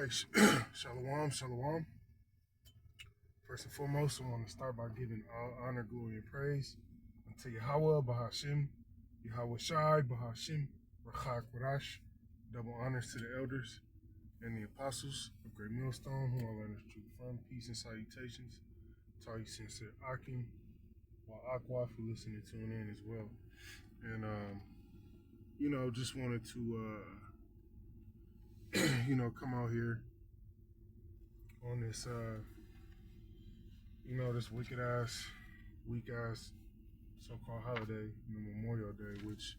Hey, shalom, shalom. First and foremost, I want to start by giving all honor, glory, and praise unto Yahweh, Bahashim, Yahweh Shai, Bahashim, Rachak Warash. Double honors to the elders and the apostles of Great Millstone, who all learners true from. Peace and salutations to all you sincere Akim, while Aqua for listening to tune in as well. And, just wanted to, come out here on this, this weak ass so-called holiday, Memorial Day, which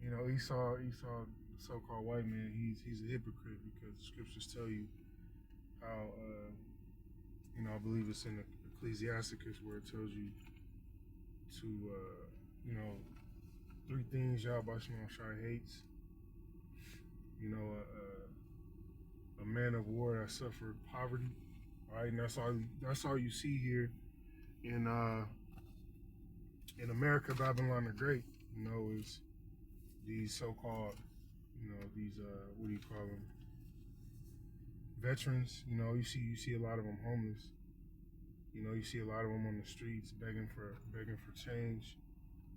Esau, the so-called white man, he's a hypocrite because the scriptures tell you how, I believe it's in Ecclesiasticus where it tells you to, three things Yahweh Shai hates. A man of war that suffered poverty. All right, and that's all you see here in America, Babylon the Great. Is these so-called, what do you call them? Veterans. You see a lot of them homeless. You see a lot of them on the streets begging for change.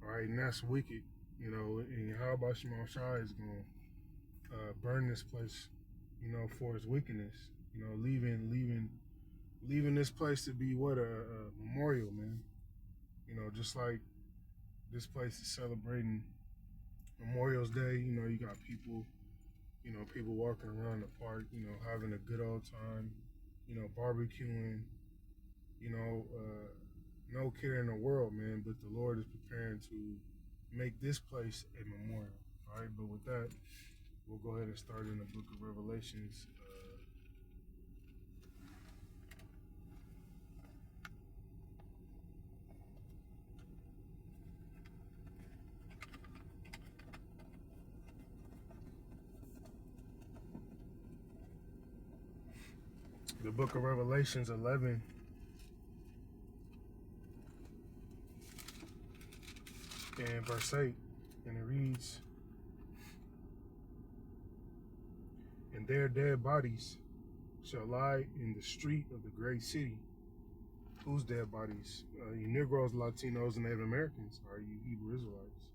All right, and that's wicked. And how about Shemal Shai is going to burn this place, for its wickedness. Leaving this place to be what a memorial, man. Just like this place is celebrating Memorial's Day. You got people, people walking around the park, having a good old time, barbecuing, no care in the world, man. But the Lord is preparing to make this place a memorial. All right, but with that, we'll go ahead and start in the book of Revelations. The book of Revelations 11. And verse 8. And it reads, "And their dead bodies shall lie in the street of the great city." Whose dead bodies? You Negroes, Latinos, and Native Americans, are you Hebrew Israelites?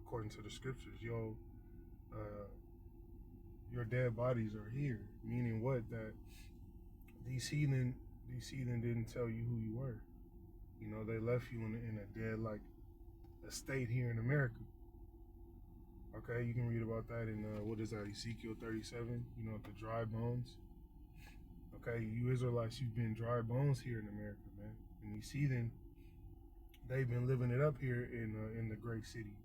According to the scriptures, your dead bodies are here. Meaning what? That these heathen didn't tell you who you were. They left you in a dead a state here in America. Okay, you can read about that in what is that, Ezekiel 37? The dry bones. Okay, you Israelites, you've been dry bones here in America, man. And these heathen, they've been living it up here in the great city.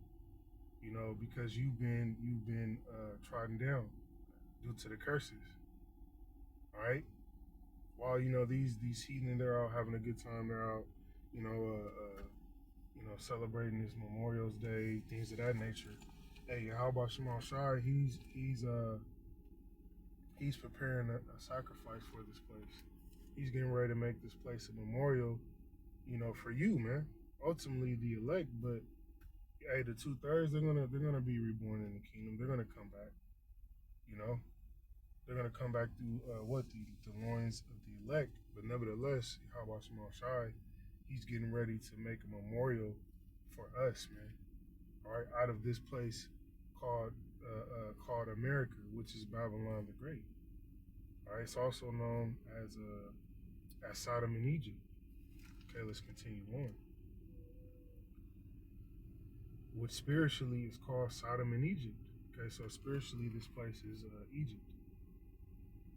Because you've been trodden down due to the curses. All right. While these heathen, they're out having a good time. They're out, celebrating this Memorial's Day, things of that nature. Hey, how about Shemal Shai? He's preparing a sacrifice for this place. He's getting ready to make this place a memorial, for you, man. Ultimately, the elect, but hey, the 2/3, they're gonna be reborn in the kingdom. They're gonna come back. They're gonna come back through the loins of the elect. But nevertheless, how about Shemal Shai? He's getting ready to make a memorial for us, man. All right, out of this place called America, which is Babylon the Great. All right, it's also known as Sodom and Egypt. Okay, let's continue on. Which spiritually is called Sodom and Egypt. Okay, so spiritually this place is Egypt.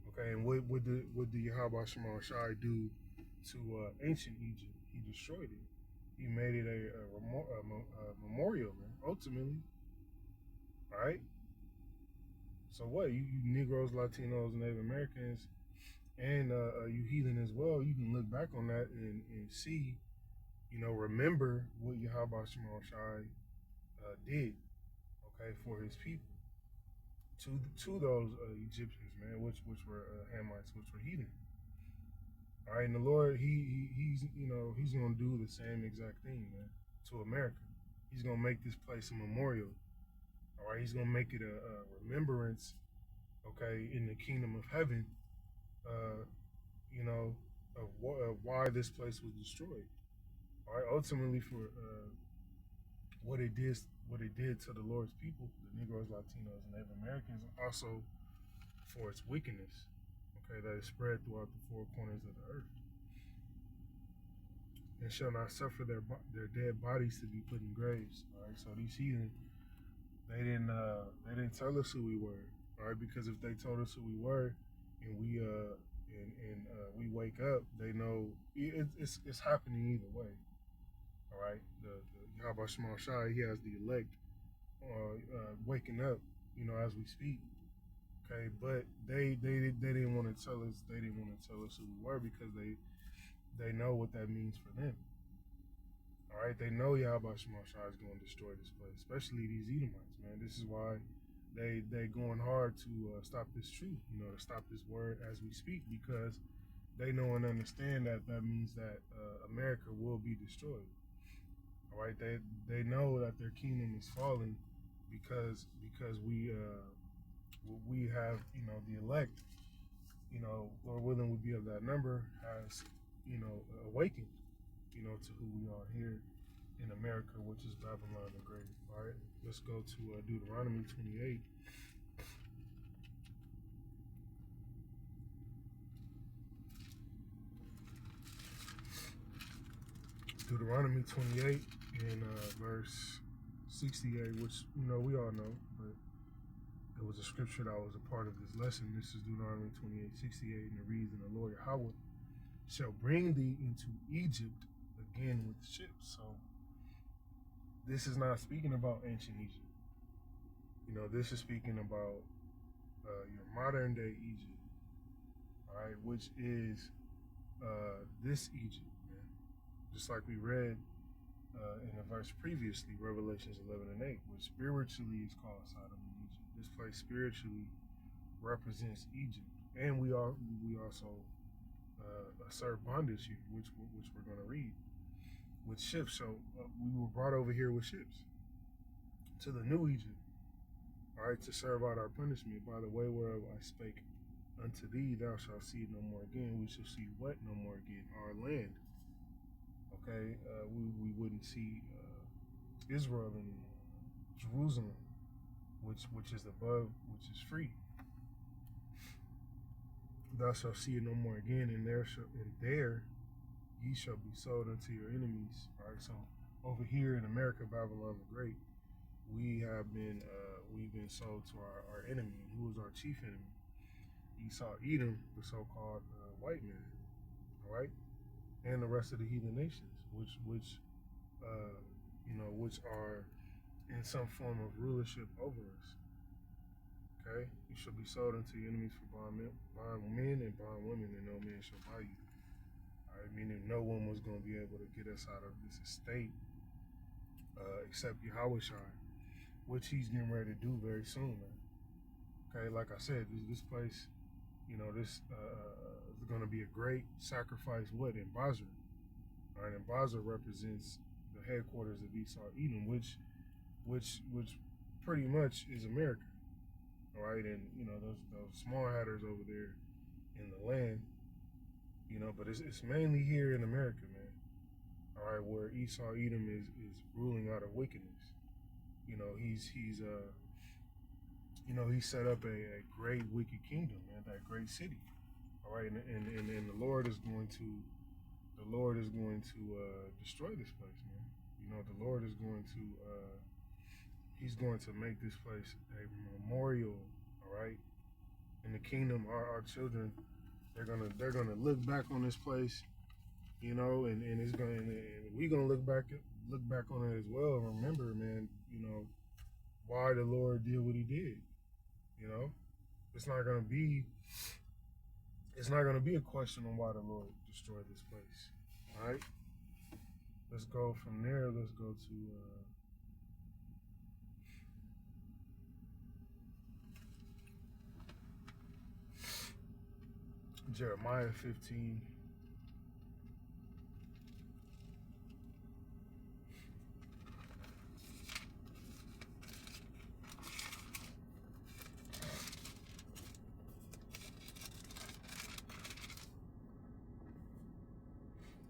Okay, and what did Yahweh Shemal Shai do to ancient Egypt? He destroyed it. He made it a memorial, man, ultimately. All right? So what? You Negroes, Latinos, Native Americans, and you heathen as well, you can look back on that and see, remember what Yahweh Shemal Shai did, okay, for his people. To those Egyptians, man, which were Hamites, which were heathen. All right, and the Lord, he's gonna do the same exact thing, man, to America. He's gonna make this place a memorial. All right, he's gonna make it a remembrance okay, in the kingdom of heaven, uh, you know, of why this place was destroyed. All right, ultimately for what it did, what it did to the Lord's people, the Negroes, Latinos, and Native Americans, also for its wickedness, okay, that is spread throughout the four corners of the earth, and shall not suffer their dead bodies to be put in graves. All right, so these heathen, they didn't tell us who we were. All right, because if they told us who we were, and we wake up, they know it's happening either way. All right, the Yahweh Shema Shai, he has the elect waking up, as we speak. Okay, but they didn't want to tell us. They didn't want to tell us who we were because they know what that means for them. All right, they know Yahweh Shema Shai is going to destroy this place, especially these Edomites, man. This is why they going hard to stop this truth, to stop this word as we speak, because they know and understand that that means that America will be destroyed. All right, they know that their kingdom is falling because we have the elect, Lord willing, would be of that number, has awakened to who we are here in America, which is Babylon the Great. All right, let's go to Deuteronomy 28. Deuteronomy 28 and verse 68, which we all know, but it was a scripture that was a part of this lesson. This is Deuteronomy 28:68, and it reads, "And the Lord Yahweh shall bring thee into Egypt again with ships." So this is not speaking about ancient Egypt. This is speaking about your modern day Egypt, all right, which is this Egypt, man. Just like we read in a verse previously, Revelations 11 and 8, which spiritually is called Sodom and Egypt. This place spiritually represents Egypt, and we also serve bondage here, which we're going to read with ships. So we were brought over here with ships to the new Egypt, all right, to serve out our punishment. By the way whereof I spake unto thee, thou shalt see it no more again. We shall see what no more again? Our land. Okay, we wouldn't see Israel and Jerusalem, which is above, which is free. Thou shalt see it no more again, and there ye shall be sold unto your enemies. All right, so over here in America, Babylon the Great, we've been sold to our enemy. And who is our chief enemy? Esau, Edom, the so-called white man. All right, and the rest of the heathen nations, which are in some form of rulership over us. Okay, you shall be sold unto your enemies for bond men and bond women, and no man shall buy you. All right, meaning no one was going to be able to get us out of this estate except Yahweh Shai, which he's getting ready to do very soon, man. Okay, like I said, this place, this is going to be a great sacrifice. What in Basra? All right, and Basra represents the headquarters of Esau, Edom, which pretty much is America. All right, and those small hatters over there in the land, but it's mainly here in America, man. All right, where Esau, Edom is ruling out of wickedness. He's set up a great wicked kingdom, man, that great city. All right, and the Lord is going to destroy this place, man. The Lord is going to he's going to make this place a memorial. All right, in the kingdom, our children, they're gonna look back on this place, and it's and we're gonna look back on it as well. Remember, man, why the Lord did what He did. It's not gonna be a question on why the Lord destroyed this place. All right, let's go from there. Let's go to Jeremiah 15.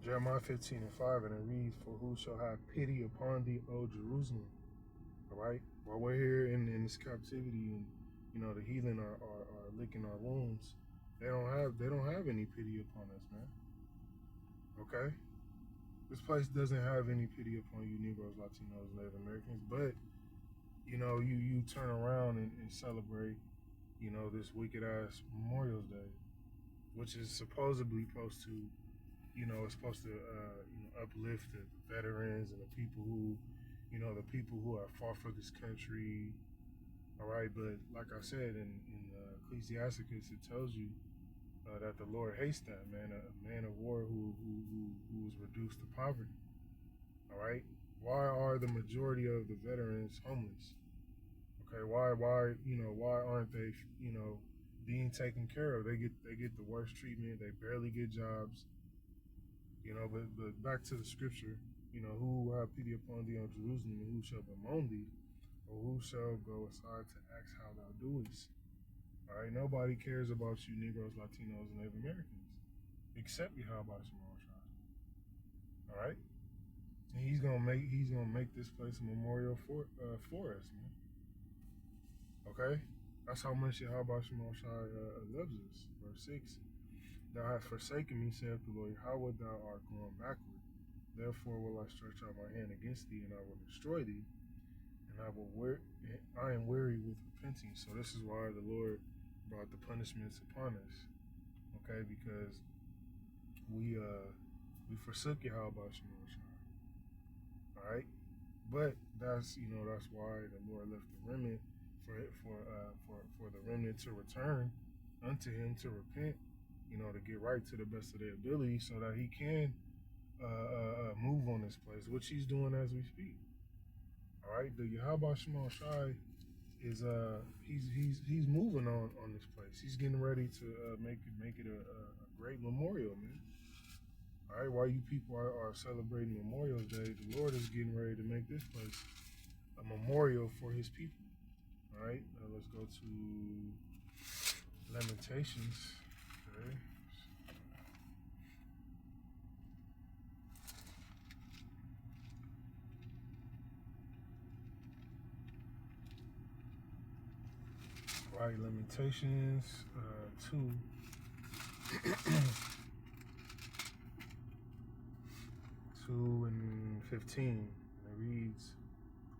Jeremiah 15:5, and it reads, "For who shall have pity upon thee, O Jerusalem?" All right, while we're here in this captivity, and the heathen are licking our wounds, they don't have any pity upon us, man. Okay, this place doesn't have any pity upon you, Negroes, Latinos, Native Americans. But you turn around and celebrate, this wicked ass Memorial Day, which is supposedly supposed to, it's supposed to, uplift the veterans and the people who have fought for this country. All right, but like I said in Ecclesiasticus, it tells you that the Lord hates that man, a man of war who was reduced to poverty. All right, why are the majority of the veterans homeless? Okay, why aren't they being taken care of? They get the worst treatment. They barely get jobs. But back to the scripture. Who will have pity upon thee, O Jerusalem, and who shall bemoan thee, or who shall go aside to ask how thou doest? All right, nobody cares about you, Negroes, Latinos, and Native Americans, except Yahweh Shemar Shai. All right, and he's gonna make this place a memorial for us, man. Okay, that's how much Yahweh Shemar Shai loves us. Verse 6: Thou hast forsaken me, saith the Lord. How would thou art going backward? Therefore will I stretch out my hand against thee, and I will destroy thee, and I am weary with repenting. So this is why the Lord brought the punishments upon us. Okay, because we forsook Yahweh Shemar Shai. All right, but that's why the Lord left the remnant for the remnant to return unto Him, to repent, to get right to the best of their ability, so that He can move on this place, which He's doing as we speak. All right, the Yahweh Shemar Shai is he's moving on this place. He's getting ready to make it a great memorial, man. All right, while you people are celebrating Memorial Day, the Lord is getting ready to make this place a memorial for His people. All right, let's go to Lamentations. Okay. Right, Lamentations 2. 2:15. It reads,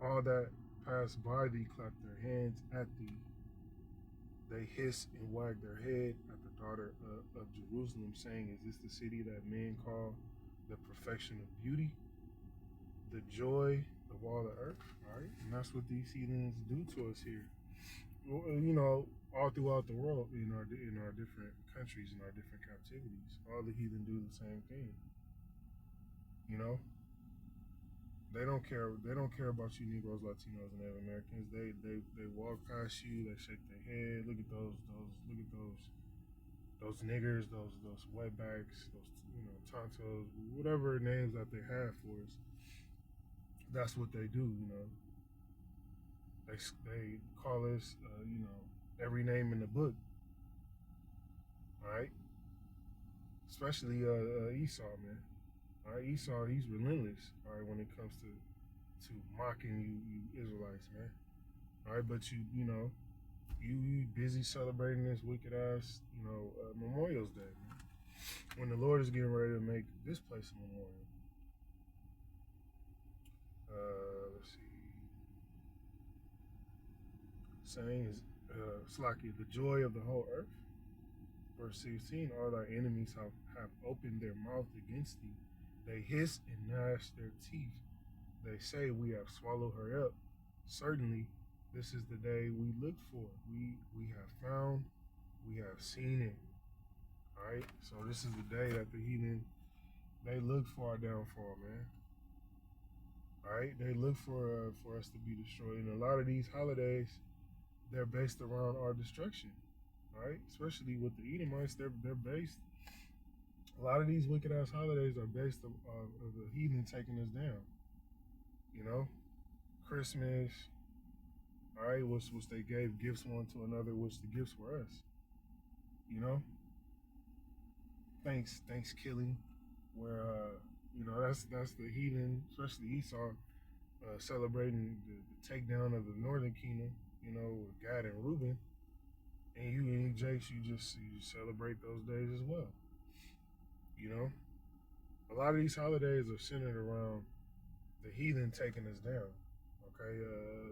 All that pass by thee clap their hands at thee. They hiss and wag their head at the daughter of Jerusalem, saying, Is this the city that men call the perfection of beauty, the joy of all the earth? All right, and that's what these heathens do to us here. All throughout the world, in our different countries, in our different captivities, all the heathen do the same thing. They don't care. They don't care about you, Negroes, Latinos, and Native Americans. They walk past you. They shake their head. Look at those niggers, those wetbacks, those tontos, whatever names that they have for us. That's what they do. They call us, every name in the book. All right, especially Esau, man. All right, Esau, he's relentless. All right, when it comes to mocking you Israelites, man. All right, but you busy celebrating this wicked ass, Memorial's Day, man. When the Lord is getting ready to make this place a memorial. Let's see. Saying is Slaki, the joy of the whole earth. Verse 16, all thy enemies have opened their mouth against thee. They hiss and gnash their teeth. They say, We have swallowed her up. Certainly, this is the day we looked for. We have found, we have seen it. All right? So this is the day that the heathen, they look for our downfall, man. All right? They look for us to be destroyed. And a lot of these holidays, they're based around our destruction. All right? Especially with the Edomites, they're based. A lot of these wicked ass holidays are based of the heathen taking us down. Christmas, all right, which they gave gifts one to another, which the gifts were us. Thanksgiving, where that's the heathen, especially Esau, celebrating the takedown of the northern kingdom. With Gad and Reuben, and you Jakes, you just celebrate those days as well. You know, a lot of these holidays are centered around the heathen taking us down. Okay,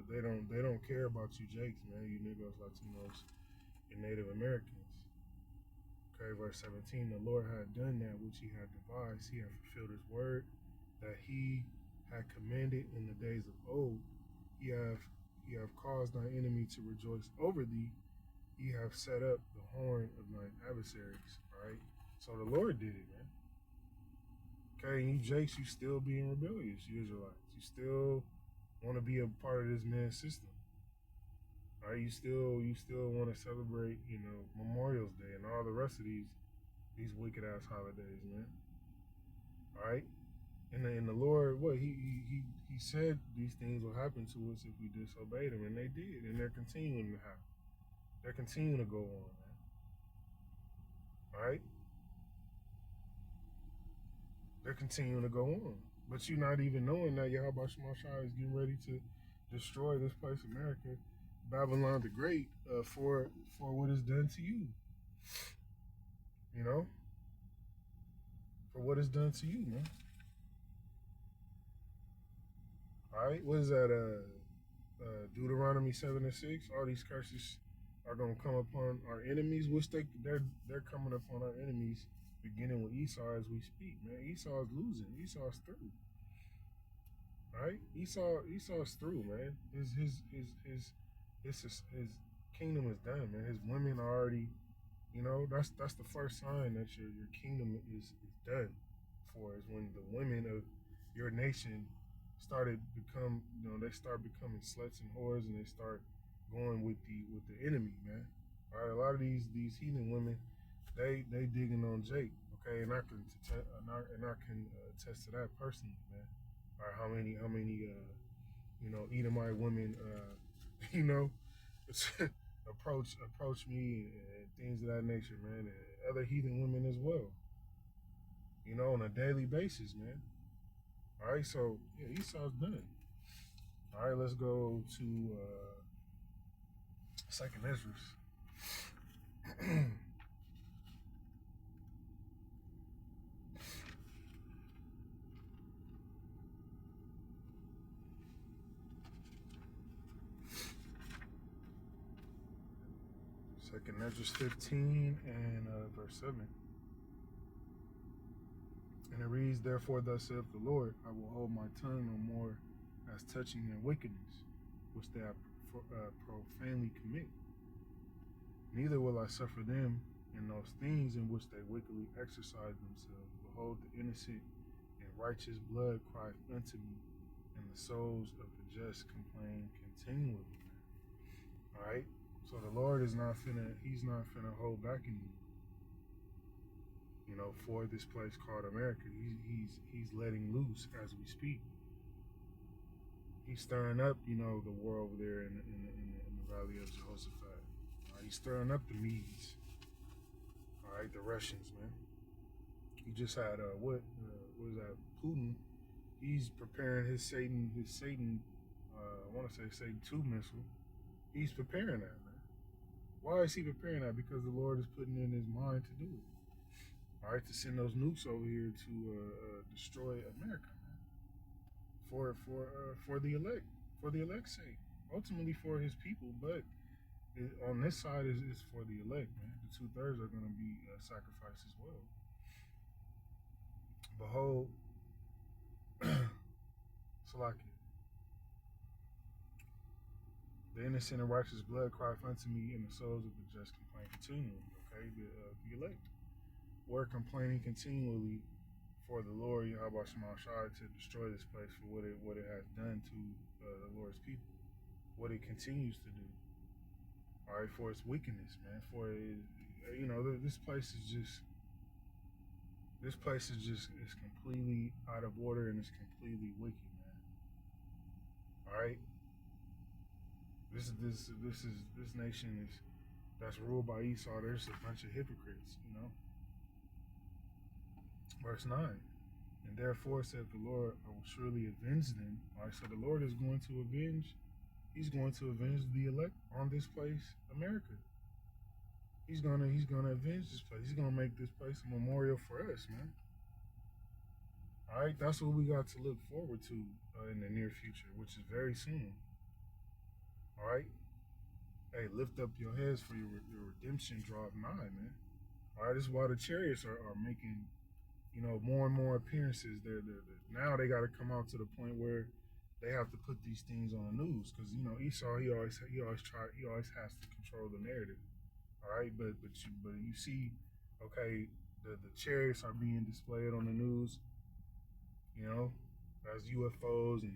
they don't care about you Jakes, man. You Negroes, Latinos, and Native Americans. Okay, verse 17, the Lord had done that which he had devised. He had fulfilled his word that he had commanded in the days of old. He have caused thy enemy to rejoice over thee. He have set up the horn of thine adversaries. All right. So the Lord did it, man. Okay, and you Jakes, you still being rebellious, you Israelites. You still want to be a part of this man's system. All right, you still want to celebrate, Memorial's Day and all the rest of these wicked ass holidays, man. All right, and the Lord, what he said these things will happen to us if we disobeyed him, and they did, and they're continuing to happen. They're continuing to go on, man. All right, they're continuing to go on, but you're not even knowing that Yahweh Shemashai is getting ready to destroy this place, America, Babylon the Great, for what is done to you. For what is done to you, man. All right, what is that? Deuteronomy 7:6. All these curses are gonna come upon our enemies, which they're coming upon our enemies, beginning with Esau as we speak, man. Esau's losing. Esau's through. All right, Esau's through, man. His kingdom is done, man. His women are already, that's the first sign that your kingdom is done for, is when the women of your nation start becoming sluts and whores, and they start going with the enemy, man. All right, a lot of these heathen women, they digging on Jake, okay, and I can attest to that personally, man. All right, how many Edomite women approach me and things of that nature, man, and other heathen women as well, on a daily basis, man. All right, so yeah, Esau's done. All right, let's go to Second Ezra. Second Ezra 15 and verse 7. And it reads, therefore, thus saith the Lord, I will hold my tongue no more as touching their wickedness, which they have profanely commit. Neither will I suffer them in those things in which they wickedly exercise themselves. Behold, the innocent and righteous blood crieth unto me, and the souls of the just complain continually. All right? So the Lord is he's not finna hold back anymore. For this place called America. He's letting loose as we speak. He's stirring up, the war over there in the Valley of Jehoshaphat. He's stirring up the Medes. All right, the Russians, man. He just had what was that? Putin. He's preparing his Satan. I want to say Satan 2 missile. He's preparing that, man. Why is he preparing that? Because the Lord is putting in his mind to do it. All right, to send those nukes over here to destroy America, man. For the elect's sake. Ultimately for his people, but on this side is for the elect, man. The 2/3 are going to be sacrificed as well. Behold, Salakia. The innocent and righteous blood crieth unto me, and the souls of the just complain continually. Okay, the elect were complaining continually for the Lord Yahweh Shemashai to destroy this place for what it has done to the Lord's people, what it continues to do. All right, for its wickedness, man. For it, this place is completely out of order, and it's completely wicked, man. All right, this nation that's ruled by Esau. There's a bunch of hypocrites, Verse 9. And therefore, said the Lord, I will surely avenge them. All right, so the Lord is going to avenge. He's going to avenge the elect on this place, America. He's gonna avenge this place. He's gonna make this place a memorial for us, man. All right, that's what we got to look forward to in the near future, which is very soon. All right. Hey, lift up your heads for your redemption draweth nigh, man. All right, this is why the chariots are making, more and more appearances. Now they got to come out to the point where they have to put these things on the news because Esau he always has to control the narrative. All right, but you see, okay, the chariots are being displayed on the news, as UFOs and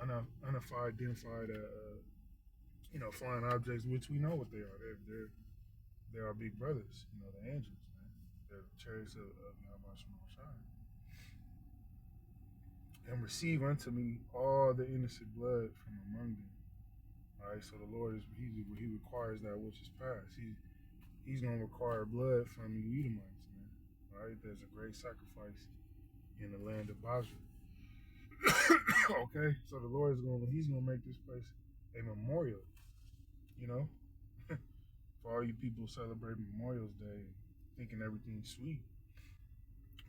unidentified flying objects, which we know what they are. They are big brothers, the angels, man. They're the chariots of Yahweh Shai. And receive unto me all the innocent blood from among them. All right, so the Lord he requires that which is past. He's gonna require blood from you Edomites, man. All right, there's a great sacrifice in the land of Basra. Okay, so the Lord he's gonna make this place a memorial. For all you people celebrating Memorial Day, thinking everything's sweet.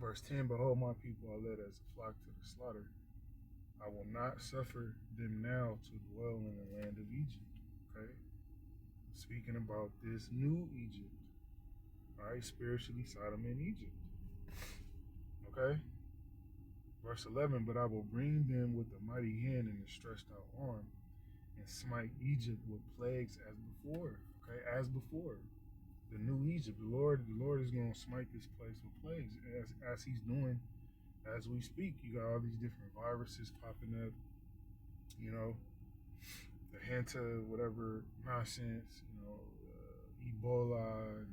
Verse 10, behold, my people are led as a flock to the slaughter. I will not suffer them now to dwell in the land of Egypt. Okay? Speaking about this new Egypt. All right, spiritually Sodom and Egypt. Okay? Verse 11, but I will bring them with a mighty hand and a stretched out arm and smite Egypt with plagues as before. Okay, as before. The new Egypt. The Lord is going to smite this place with plagues as he's doing as we speak. You got all these different viruses popping up, the Hanta, whatever nonsense, Ebola,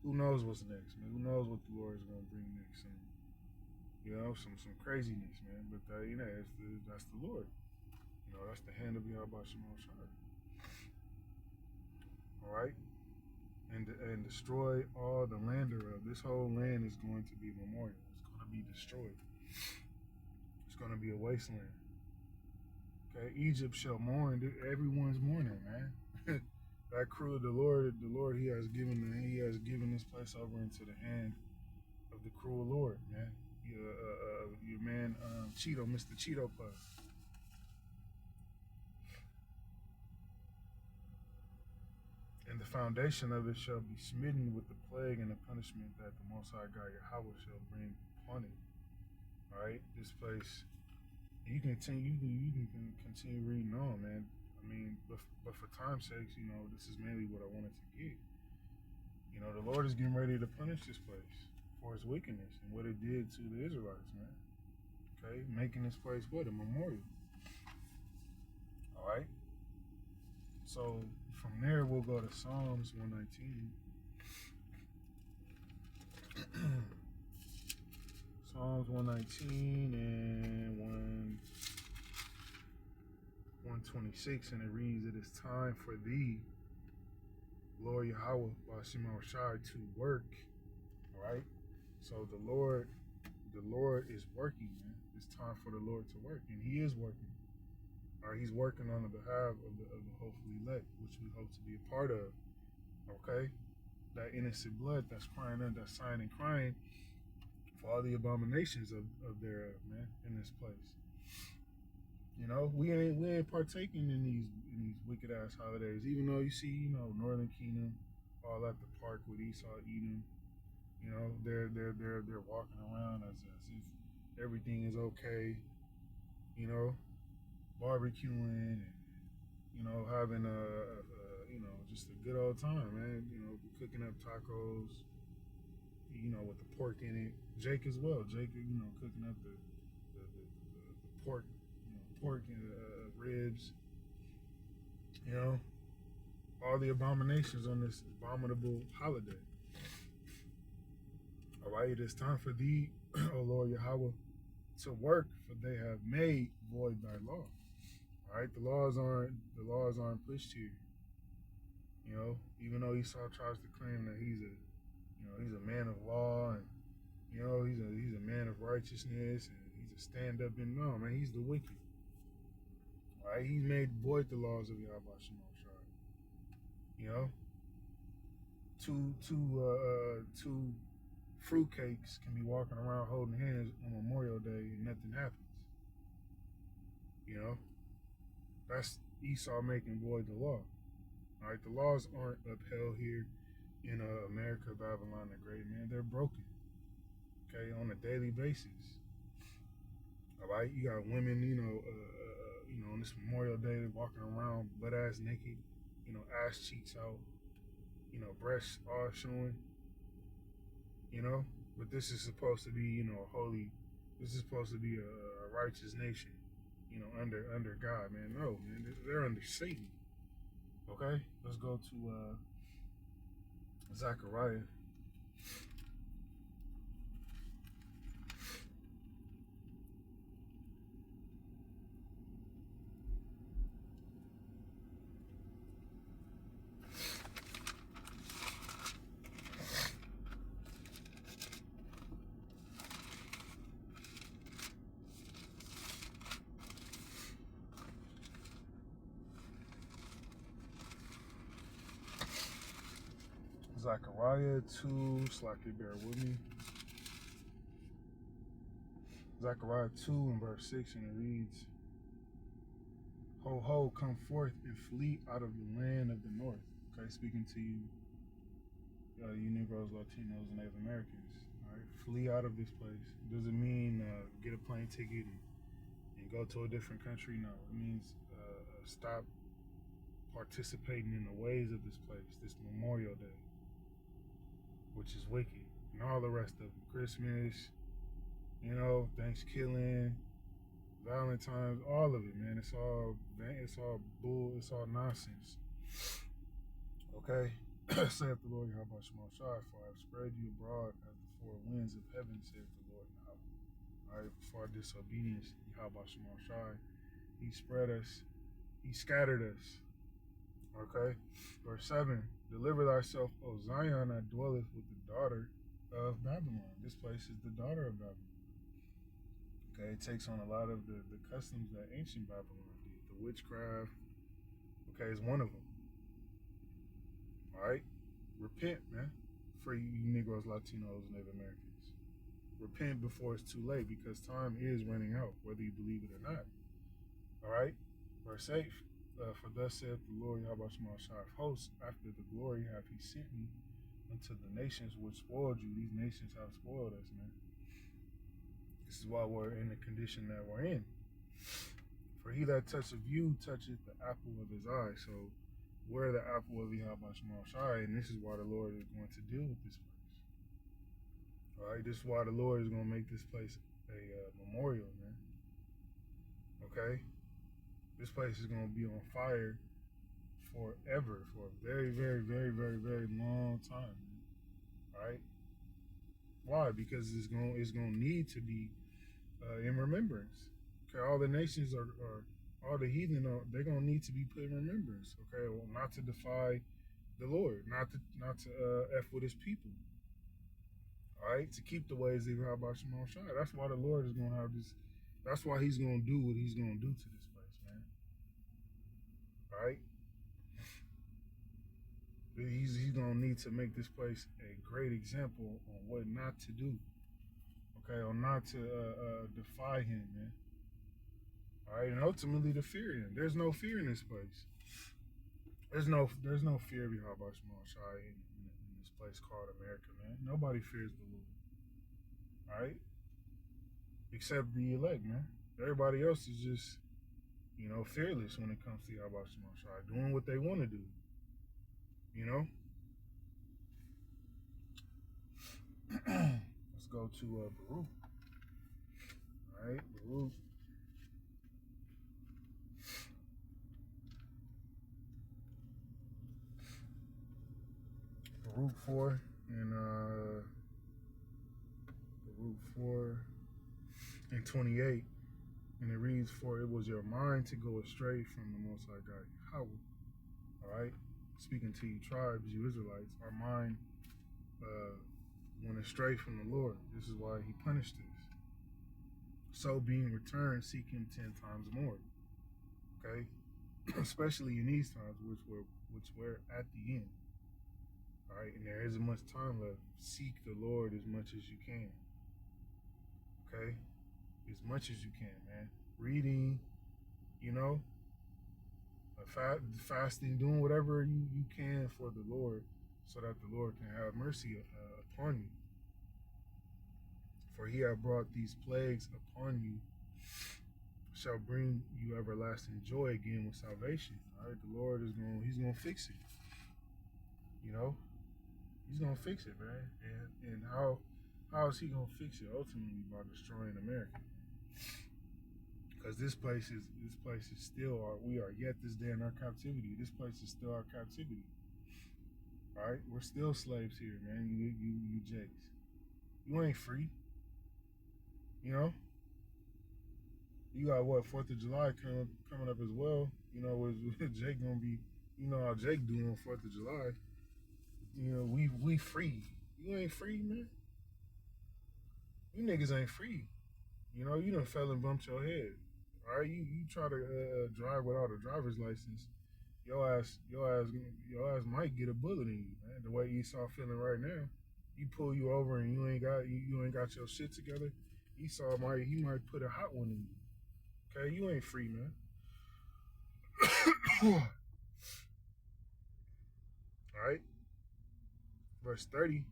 who knows what's next, man? Who knows what the Lord is going to bring next? Some craziness, man. But that's the Lord. That's the hand of Yahweh Shemel Shai. All right, and destroy all the land thereof. This whole land is going to be a memorial. It's going to be destroyed. It's going to be a wasteland. Okay, Egypt shall mourn. Everyone's mourning, man. That crew, the Lord, He has given this place over into the hand of the cruel Lord, man. Your man, Cheeto, Mr. Cheeto Puff. And the foundation of it shall be smitten with the plague and the punishment that the Most High God Yahweh shall bring upon it. All right, this place. You can continue reading on, man. I mean, but for time's sake, this is mainly what I wanted to get. The Lord is getting ready to punish this place for its wickedness and what it did to the Israelites, man. Okay, making this place what? A memorial. All right. So from there, we'll go to Psalms 119. Psalms 119 and 126, and it reads, it is time for thee, Lord Yahweh, Bashimah Shai, to work. All right? So the Lord is working, man. It's time for the Lord to work, and He is working. All right, He's working on the behalf of the hopefully elect, which we hope to be a part of. Okay? That innocent blood that's crying out, that's sighing and crying for all the abominations of thereof, man, in this place. We ain't partaking in these wicked ass holidays, even though you see, Northern Kingdom all at the park with Esau Edom. They're walking around as if everything is okay, barbecuing and having just a good old time, man. Cooking up tacos, with the pork in it. Jake as well. Jake, cooking up the pork, pork and ribs. All the abominations on this abominable holiday. All right, it is time for thee, O Lord Yahweh, to work, for they have made void thy law. All right, the laws aren't pushed here. Even though Esau tries to claim that he's a man of law he's a man of righteousness and he's a stand up and no man, he's the wicked. Right? He made void the laws of Yahweh Shemel Shai. You know? Two fruitcakes can be walking around holding hands on Memorial Day and nothing happens. You know? That's Esau making void the law. All right, the laws aren't upheld here in America, Babylon the Great, man. They're broken, okay, on a daily basis. All right, you got women, on this Memorial Day walking around butt ass naked, ass cheeks out, breasts all showing, But this is supposed to be, holy. This is supposed to be a righteous nation, under God, man. No, man, they're under Satan. Okay, let's go to Zechariah. Zechariah 2, Slacky, bear with me. Zechariah 2 and verse 6, and it reads, Ho, ho, come forth and flee out of the land of the north. Okay, speaking to you, you Negroes, Latinos, and Native Americans. All right, flee out of this place. Doesn't mean get a plane ticket and go to a different country. No, it means stop participating in the ways of this place, this Memorial Day, which is wicked, and all the rest of them. Christmas, Thanksgiving, Valentine's, all of it, man. It's all bull, it's all nonsense. Okay? Saith the Lord Yahweh Shemel Shai, for I have spread you abroad as the four winds of heaven, saith the Lord Yahweh. Alright, for our disobedience, Yahweh Shemel Shai, he spread us, he scattered us. Okay? Verse 7, deliver thyself, O Zion, that dwelleth with the daughter of Babylon. This place is the daughter of Babylon. Okay, it takes on a lot of the customs that ancient Babylon did. The witchcraft, okay, is one of them. All right? Repent, man, for you Negroes, Latinos, and Native Americans. Repent before it's too late, because time is running out, whether you believe it or not. All right? Verse 8, for thus saith the Lord Yahweh Shemel Shai of hosts, after the glory hath he sent me unto the nations which spoiled you. These nations have spoiled us, man. This is why we're in the condition that we're in. For he that toucheth you toucheth the apple of his eye. So we're the apple of Yahweh Shemel Shai, and this is why the Lord is going to deal with this place. All right, this is why the Lord is going to make this place a memorial, man. Okay? This place is going to be on fire forever, for a very, very, very, very, very long time. All right? Why? Because it's going to need to be in remembrance. Okay, all the nations are all the heathen they're going to need to be put in remembrance. Okay, well, not to defy the Lord, not to f with His people. All right, to keep the ways of Yahweh Shemel Shai. That's why the Lord is going to have this. That's why He's going to do what He's going to do to this place, man. All right. He's going to need to make this place a great example on what not to do. Okay, or not to defy Him, man. All right, and ultimately to fear Him. There's no fear in this place. There's no fear of Yahweh Shemel Shai in this place called America, man. Nobody fears the Lord. All right, except the elect, man. Everybody else is just, fearless when it comes to Yahweh Shemel Shai, doing what they want to do. Let's go to Baruch. All right, Baruch. Baruch 4 and Baruch 4 and 28, and it reads, "For it was your mind to go astray from the Most High God Yahweh." All right, speaking to you tribes, you Israelites, our mind went astray from the Lord. This is why he punished us. So being returned, seek him 10 times more. Okay? Especially in these times, which we're at the end. All right, and there isn't much time left. Seek the Lord as much as you can. Okay? As much as you can, man. Reading, you know, fasting, doing whatever you can for the Lord so that the Lord can have mercy upon you. For he hath brought these plagues upon you, shall bring you everlasting joy again with salvation. All right, the Lord he's going to fix it. You know, he's going to fix it, man. And how is he going to fix it? Ultimately by destroying America. Because this place is still we are yet this day in our captivity. This place is still our captivity. All right, we're still slaves here, man. You jakes, you ain't free. You know, you got what 4th of July coming up as well. You know, with Jake gonna be, you know how Jake doing on 4th of July. You know, we free. You ain't free, man. You niggas ain't free. You know, you done fell and bumped your head. All right, you try to drive without a driver's license, your ass might get a bullet in you, man. The way Esau feeling right now, he pull you over and you ain't got your shit together. Esau might put a hot one in you. Okay, you ain't free, man. All right, verse 30.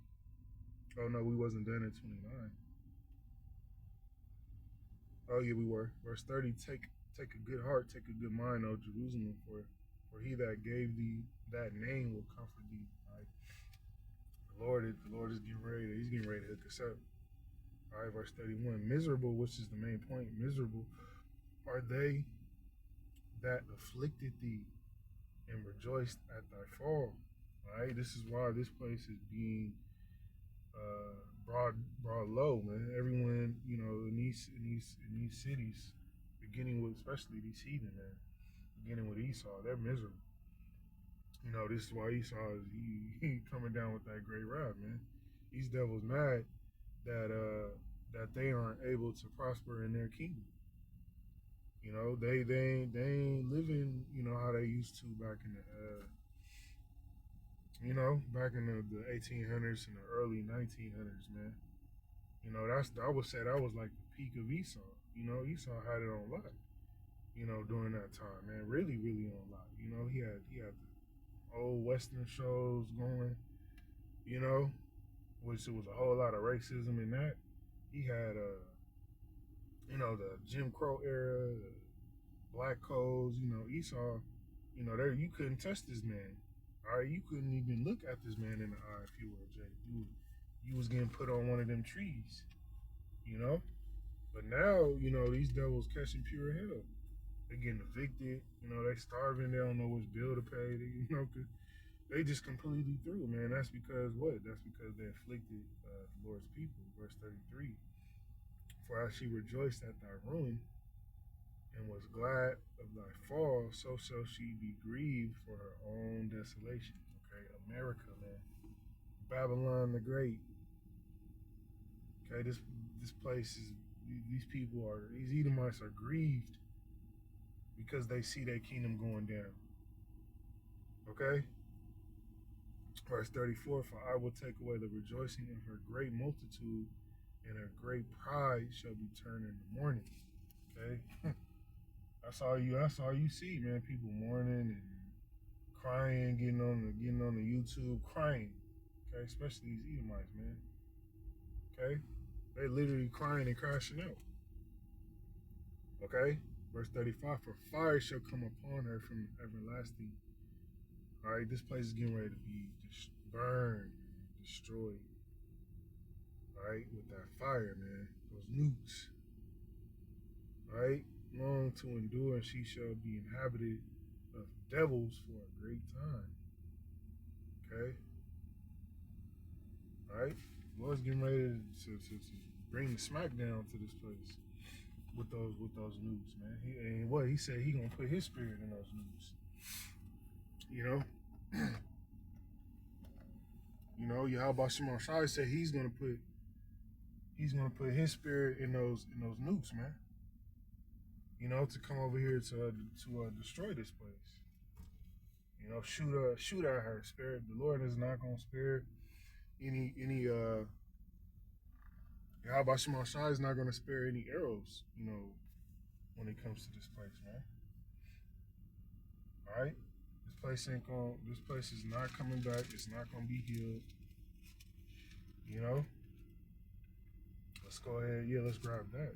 Oh no, we wasn't done at 29. Oh yeah, we were. Verse 30, take a good heart, take a good mind, O Jerusalem, for he that gave thee that name will comfort thee. Right? The Lord is getting ready. He's getting ready to hook us up. All right, verse 31. Miserable, which is the main point. Miserable are they that afflicted thee and rejoiced at thy fall. All right, this is why this place is being brought low, man. Everyone, you know, in these cities, beginning with especially these heathen, man, beginning with Esau, they're miserable. You know, this is why Esau is he coming down with that great wrath, man. These devils mad that they aren't able to prosper in their kingdom. You know, they ain't living, you know, how they used to back in the back in the 1800s and the early 1900s, man. You know, I would say that was like the peak of Esau. You know, Esau had it on lock. You know, during that time, man, really, really on lock. You know, he had the old Western shows going. You know, which there was a whole lot of racism in that. He had you know, the Jim Crow era, the black codes. You know, Esau. You know, there you couldn't touch this man. All right, you couldn't even look at this man in the eye if you were a Jake. You was getting put on one of them trees, you know? But now, you know, these devils catching pure hell. They're getting evicted, you know, they starving, they don't know which bill to pay, you know, they just completely through, man. That's because what? That's because they afflicted the Lord's people. Verse 33, for as she rejoiced at thy ruin, and was glad of thy fall, so shall she be grieved for her own desolation. Okay, America, man. Babylon the Great. Okay, this place is, these Edomites are grieved because they see their kingdom going down. Okay? Verse 34, for I will take away the rejoicing of her great multitude, and her great pride shall be turned into mourning. Okay? That's all you see, man. People mourning and crying, getting on the YouTube crying. Okay, especially these Edomites, man. Okay, they literally crying and crashing out. Okay, verse 35: for fire shall come upon her from everlasting. All right, this place is getting ready to be burned, destroyed. All right, with that fire, man. Those nukes. All right. Long to endure, and she shall be inhabited of devils for a great time. Okay? Alright? Lord's getting ready to bring the smackdown to this place with those nukes, man. He said he gonna put his spirit in those nukes. You know? You know, Yahweh Shema Shai said he's gonna put his spirit in those nukes, man. You know, to come over here to destroy this place. You know, shoot at her spirit. The Lord is not gonna spare any Yahweh Shema Shai is not gonna spare any arrows, you know, when it comes to this place, man. Alright? This place is not coming back, it's not gonna be healed. You know? Let's go ahead, let's grab that.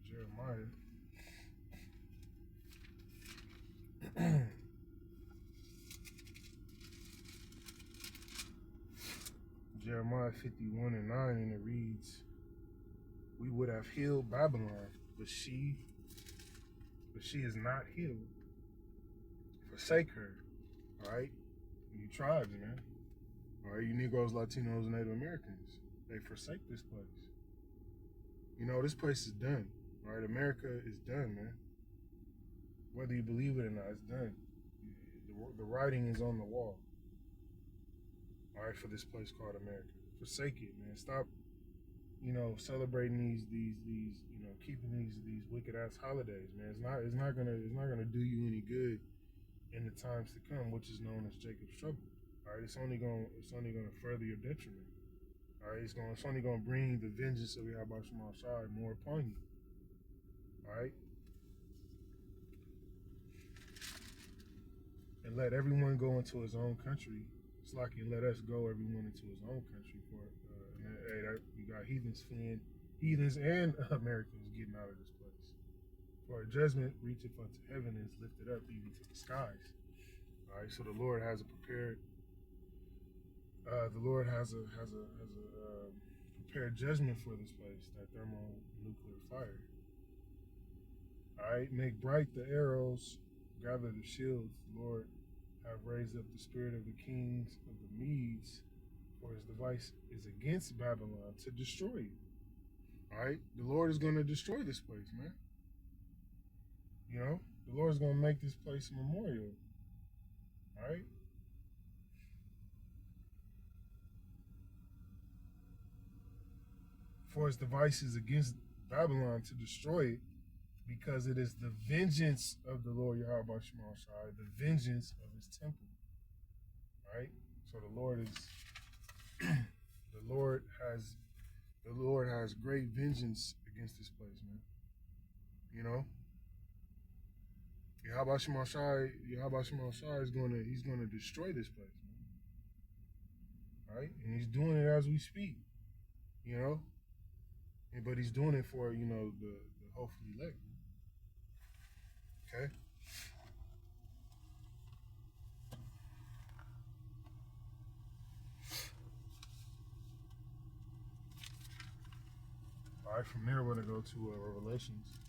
Jeremiah. Jeremiah 51:9, and it reads, "We would have healed Babylon, but she is not healed. Forsake her." All right? You tribes, man. All right, you Negroes, Latinos, and Native Americans. They forsake this place. You know, this place is done. All right, America is done, man. Whether you believe it or not, it's done. The writing is on the wall. All right, for this place called America. Forsake it, man. Stop, you know, celebrating these you know, keeping these wicked ass holidays, man. It's not gonna do you any good in the times to come, which is known as Jacob's trouble. All right, it's only gonna further your detriment. All right, it's only gonna bring the vengeance of Yahweh Shema Shai more upon you. All right, and let everyone go into his own country. It's like he let us go, everyone into his own country for it. You got heathens and Americans getting out of this place. For a judgment reacheth unto heaven and is lifted up even to the skies. All right, so the Lord has a prepared. The Lord has a prepared judgment for this place, that thermonuclear fire. All right, make bright the arrows, gather the shields. The Lord have raised up the spirit of the kings of the Medes, for his device is against Babylon to destroy it. All right, the Lord is going to destroy this place, man. You know, the Lord is going to make this place a memorial. All right. For his device is against Babylon to destroy it, because it is the vengeance of the Lord Yahweh Shema Shai, the vengeance of his temple. Right? So the Lord has great vengeance against this place, man. You know? Yahweh Shema Shai is gonna destroy this place, man. Right? And he's doing it as we speak. You know? But he's doing it for, you know, the hopefully elect. Okay? All right, from there we're going to go to Revelations.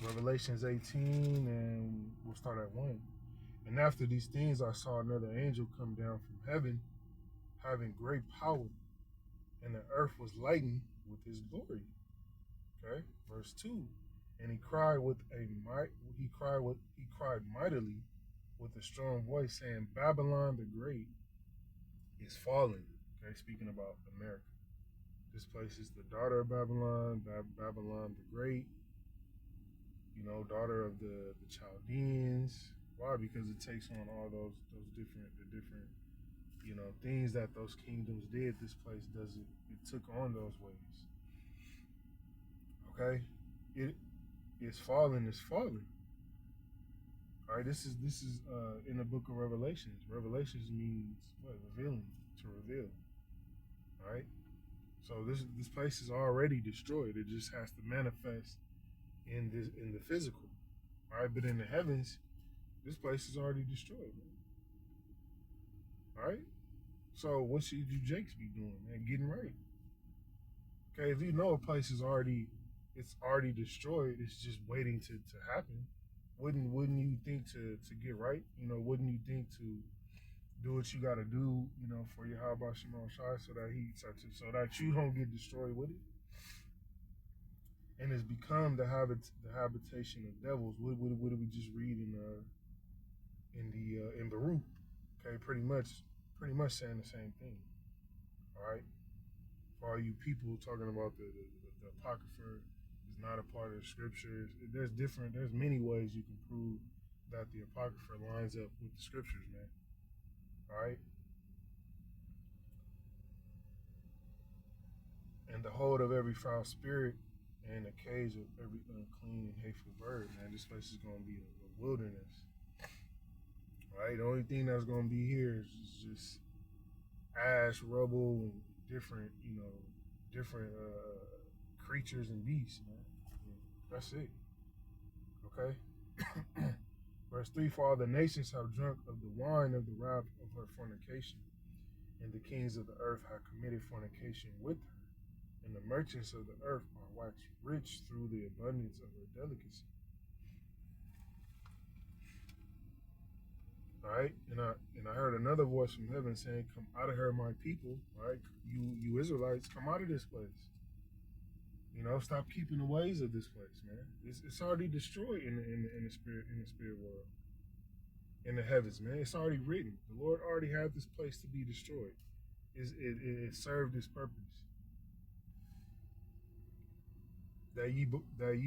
Revelations 18, and we'll start at 1. And after these things, I saw another angel come down from heaven, having great power, and the earth was lightened with his glory. Okay, verse 2. And he cried mightily with a strong voice, saying, Babylon the Great is fallen. Okay, speaking about America. This place is the daughter of Babylon, Babylon the Great. You know, daughter of the Chaldeans. Why? Because it takes on all those different you know, things that those kingdoms did. This place doesn't. It took on those ways. Okay, it is fallen. It's fallen. All right. This is in the book of Revelations. Revelations means what? Revealing, to reveal. All right. So this place is already destroyed. It just has to manifest in the physical. All right. But in the heavens, this place is already destroyed. All right. So what should you Jakes be doing, man? Getting right. Okay. If you know a place is already destroyed, it's just waiting to happen. Wouldn't you think to get right? You know, wouldn't you think to do what you got to do? You know, for your Yahweh Shema Shai, so that you don't get destroyed with it. and it's become the habitation of devils. What did we just read in Baruch? Okay, pretty much saying the same thing. All right, for all you people talking about the apocrypha is not a part of the scriptures. There's many ways you can prove that the apocrypha lines up with the scriptures, man. All right, and the hold of every foul spirit and the cage of every unclean and hateful bird, man. This place is gonna be a wilderness. Right? The only thing that's gonna be here is just ash, rubble, and different creatures and beasts, man. That's it. Okay. Verse 3: For all the nations have drunk of the wine of the wrath of her fornication, and the kings of the earth have committed fornication with her, and the merchants of the earth are waxed rich through the abundance of her delicacy. All right, and I heard another voice from heaven saying, "Come out of her, my people! All right, you Israelites, come out of this place. Stop keeping the ways of this place, man. It's already destroyed in the spirit world, in the heavens, man. It's already written. The Lord already had this place to be destroyed. It served its purpose. That ye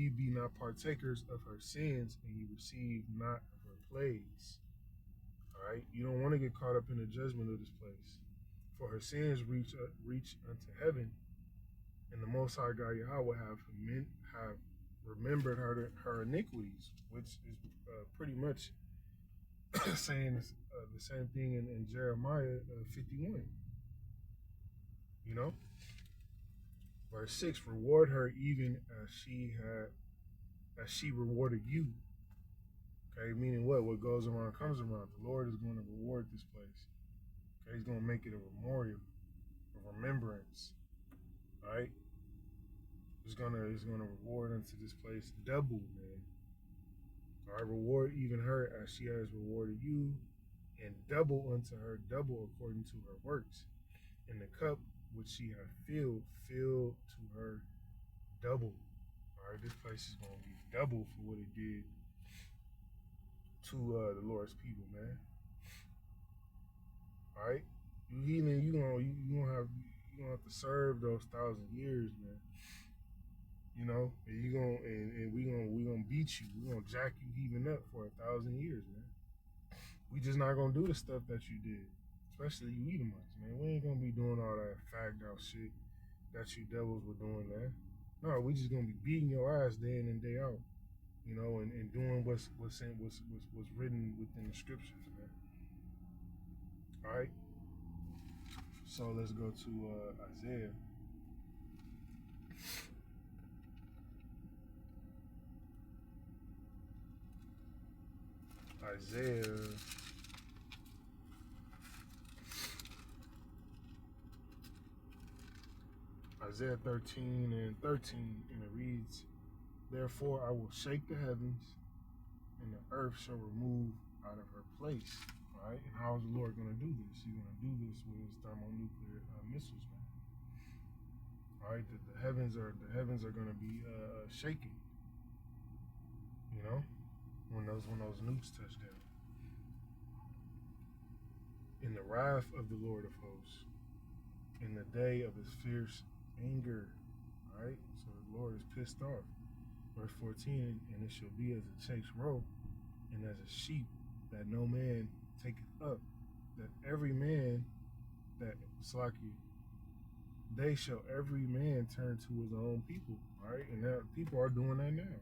be not partakers of her sins, and ye receive not of her plagues." All right, you don't want to get caught up in the judgment of this place, for her sins reach unto heaven, and the Most High God Yahweh have remembered her iniquities, which is pretty much saying the same thing in Jeremiah 51. Verse 6: Reward her even as she rewarded you. Okay, meaning what? What goes around comes around. The Lord is going to reward this place. Okay, He's going to make it a memorial, a remembrance. All right, He's gonna reward unto this place double, man. All right, reward even her as she has rewarded you, and double unto her double according to her works. And the cup which she hath filled to her double. All right, this place is gonna be double for what it did to the Lord's people, man. All right, you heathen, you gonna have to serve those 1,000 years, man. And we gonna beat you. We gonna jack you even up for 1,000 years, man. We just not gonna do the stuff that you did, especially you Edomites, man. We ain't gonna be doing all that fagged out shit that you devils were doing, man. No, we just gonna be beating your ass day in and day out, and doing what's written within the scriptures, man. All right. So let's go to Isaiah. Isaiah 13:13, and it reads, "Therefore I will shake the heavens, and the earth shall remove out of her place." All right, and how is the Lord going to do this? He's going to do this with his thermonuclear missiles, man. All right, the heavens are going to be shaking. When those nukes touch down. In the wrath of the Lord of hosts, in the day of his fierce anger. All right, so the Lord is pissed off. Verse 14: And it shall be as a chased roe, and as a sheep that no man taketh up, that every man that Slaki, they shall every man turn to his own people. All right, and that people are doing that now.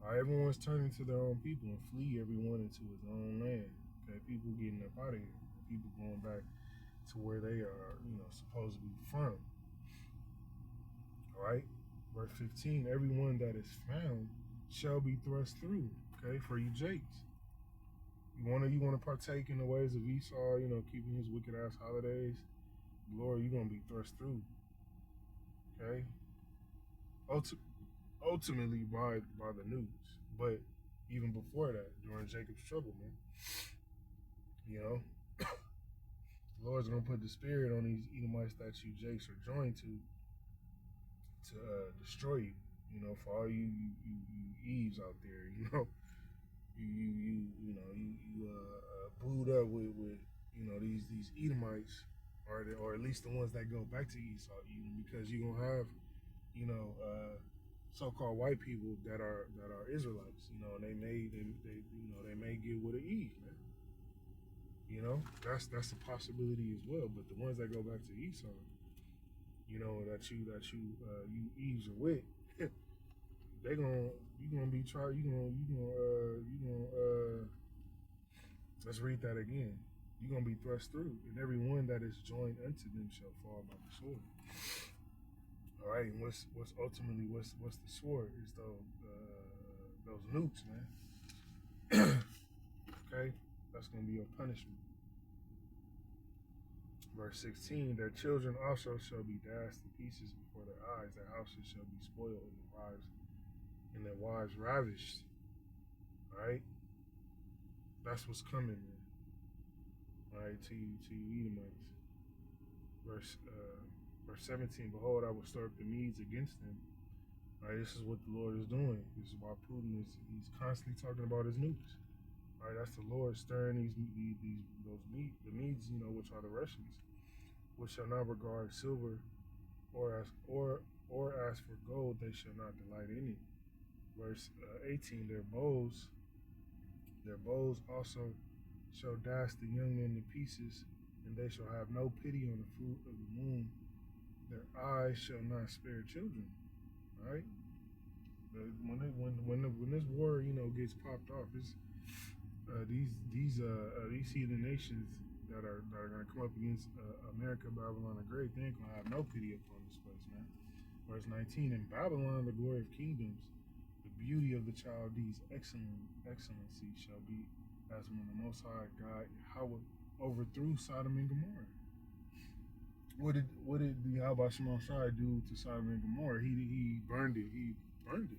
All right, everyone's turning to their own people and flee everyone into his own land. Okay, people getting up out of here. People going back to where they are, supposed to be from. All right, verse 15: Everyone that is found shall be thrust through. Okay, for you Jakes. You wanna partake in the ways of Esau, keeping his wicked ass holidays. Lord, you're gonna be thrust through. Okay, ultimately by the news, but even before that, during Jacob's trouble, man. The Lord's gonna put the spirit on these Edomites that you Jakes are joined to to destroy you. You know, for all you Eves out there, you know, you booed up with these Edomites, or at least the ones that go back to Esau, Edom, because you're gonna have you know so-called white people that are Israelites, you know, and they may get with an Eve, man. You know, that's a possibility as well. But the ones that go back to Esau, you know, that you Eves are with, you gonna be tried. Let's read that again. You're gonna be thrust through, and every one that is joined unto them shall fall by the sword. All right, and what's the sword? Is those nukes, man. Okay, that's gonna be your punishment. Verse 16: Their children also shall be dashed to pieces before their eyes. Their houses shall be spoiled, and their wives ravished. All right, that's what's coming, man. All right, to you Edomites. Verse 17: Behold, I will stir up the Medes against them. All right, this is what the Lord is doing. This is why Putin he's constantly talking about his nukes. All right, that's the Lord stirring the Medes, you know, which are the Russians, which shall not regard silver, or as for gold, they shall not delight in it. Verse 18: Their bows also shall dash the young men to pieces, and they shall have no pity on the fruit of the womb. Their eyes shall not spare children. All right. When this war, you know, gets popped off, it's these heathen nations that are going to come up against America, Babylon the Great. They ain't going to have no pity upon this place, man. Verse 19: In Babylon, the glory of kingdoms, the beauty of the Chaldees' excellency shall be as when the Most High God Yahweh overthrew Sodom and Gomorrah. What did the Yahweh Shemel Shai do to Sodom and Gomorrah? He burned it. He burned it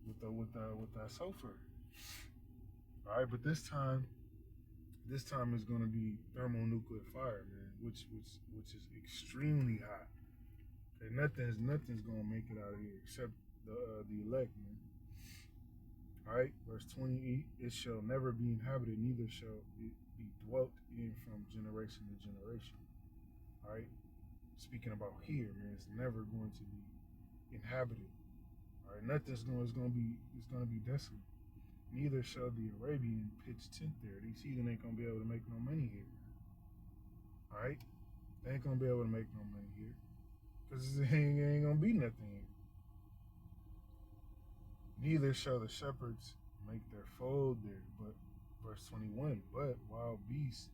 with that sulfur. All right, but this time is going to be thermonuclear fire, man, which is extremely hot. Okay, nothing's going to make it out of here except the elect, man. All right, verse 20: It shall never be inhabited, neither shall it be dwelt in from generation to generation. All right, speaking about here, man, it's never going to be inhabited. All right, it's going to be desolate. Neither shall the Arabian pitch tent there. These heathen ain't gonna be able to make no money here. All right, they ain't gonna be able to make no money here because it ain't gonna be nothing here. Neither shall the shepherds make their fold there. But verse 21: But wild beasts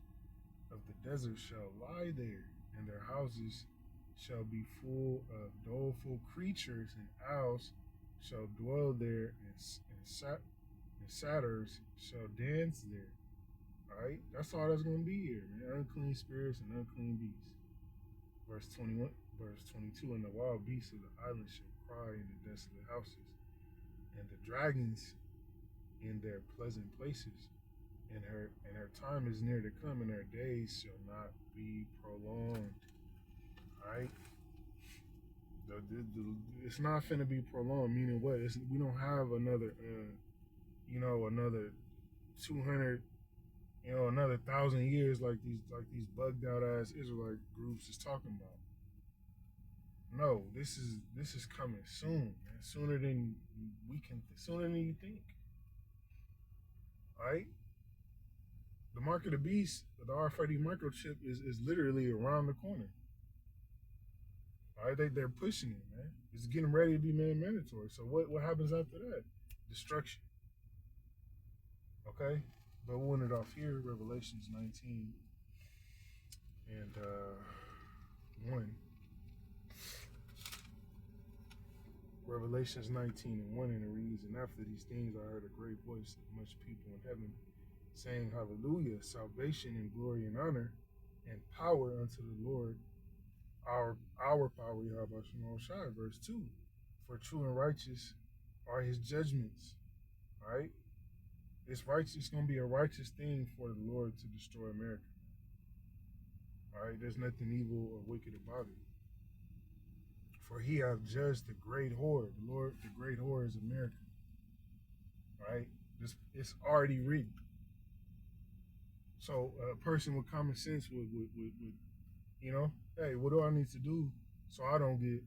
of the desert shall lie there, and their houses shall be full of doleful creatures, and owls shall dwell there, and satyrs shall dance there. All right, that's all that's going to be here, man. Unclean spirits and unclean beasts. Verse 22: And the wild beasts of the island shall cry in the desolate houses, and the dragons in their pleasant places. And her time is near to come, and her days shall not be prolonged. All right. It's not finna be prolonged. Meaning what? We don't have another, another 200, another 1,000 years like these bugged out ass Israelite groups is talking about. No, this is coming soon, man. Sooner than you think. All right. The mark of the beast, the RFID microchip is literally around the corner. All right, they're pushing it, man. It's getting ready to be mandatory. So what happens after that? Destruction. Okay, but we'll end it off here. Revelations 19 and 1. Revelations 19 and 1, and it reads: And after these things I heard a great voice of much people in heaven, saying, Hallelujah, salvation and glory and honor and power unto the Lord, our power, Yahweh Shemel Shai. Verse 2: For true and righteous are his judgments. All right? It's righteous. It's going to be a righteous thing for the Lord to destroy America. All right? There's nothing evil or wicked about it. For he hath judged the great whore. The Lord, the great whore is America. Right? It's already written. So a person with common sense would hey, what do I need to do so I don't get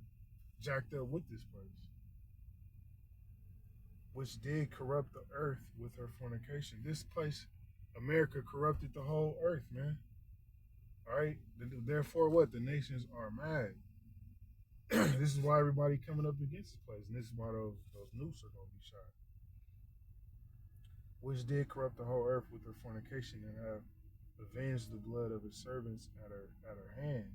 jacked up with this place? Which did corrupt the earth with her fornication. This place, America, corrupted the whole earth, man. All right? Therefore, what? The nations are mad. This is why everybody coming up against this place, and this is why those nukes are going to be shot. Which did corrupt the whole earth with her fornication and have avenged the blood of his servants at her hand.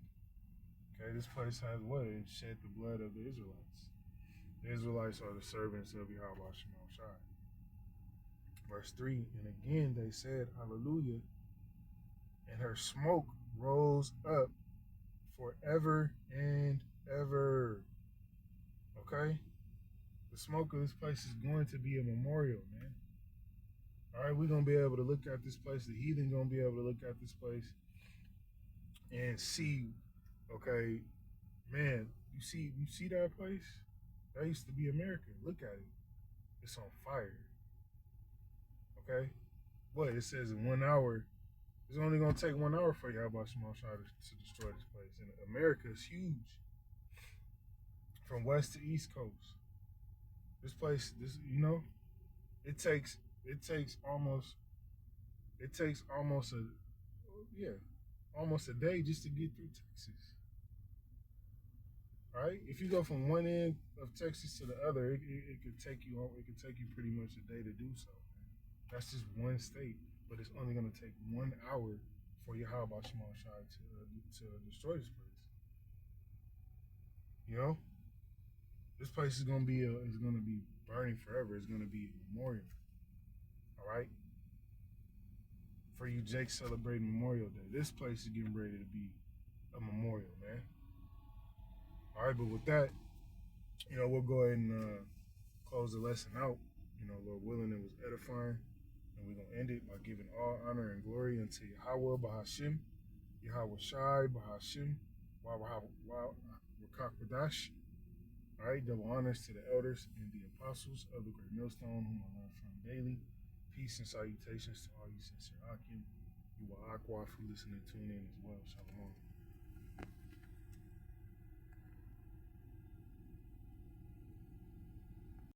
Okay, this place has what? It shed the blood of the Israelites. The Israelites are the servants of Yahweh Shemel Shai. Verse 3, and again they said, Hallelujah, and her smoke rose up forever and ever. Okay? The smoke of this place is going to be a memorial, man. All right, we're going to be able to look at this place. The heathen going to be able to look at this place and see, okay, man, you see that place? That used to be America. Look at it. It's on fire. Okay? What? It says in 1 hour, it's only going to take 1 hour for Yahweh Shemel Shai to destroy this place. And America is huge. From west to east coast. This place, it takes almost almost a day just to get through Texas. All right? If you go from one end of Texas to the other, it could take you pretty much a day to do so. That's just one state, but it's only going to take 1 hour for Yahweh Shemel Shai to destroy this place. You know, this place is going to be burning forever. It's going to be a memorial. All right. For you, Jake, celebrating Memorial Day. This place is getting ready to be a memorial, man. All right, but with that, we'll go ahead and close the lesson out. Lord willing, it was edifying. And we're going to end it by giving all honor and glory unto Yahweh Bahashim, Yahweh Shai Bahashim, Wakakwadash. All right, double honors to the elders and the apostles of the great millstone, whom I learn from daily. Peace and salutations to all you sincere Akim. You are Aqua for listening and tuning in as well. Shalom.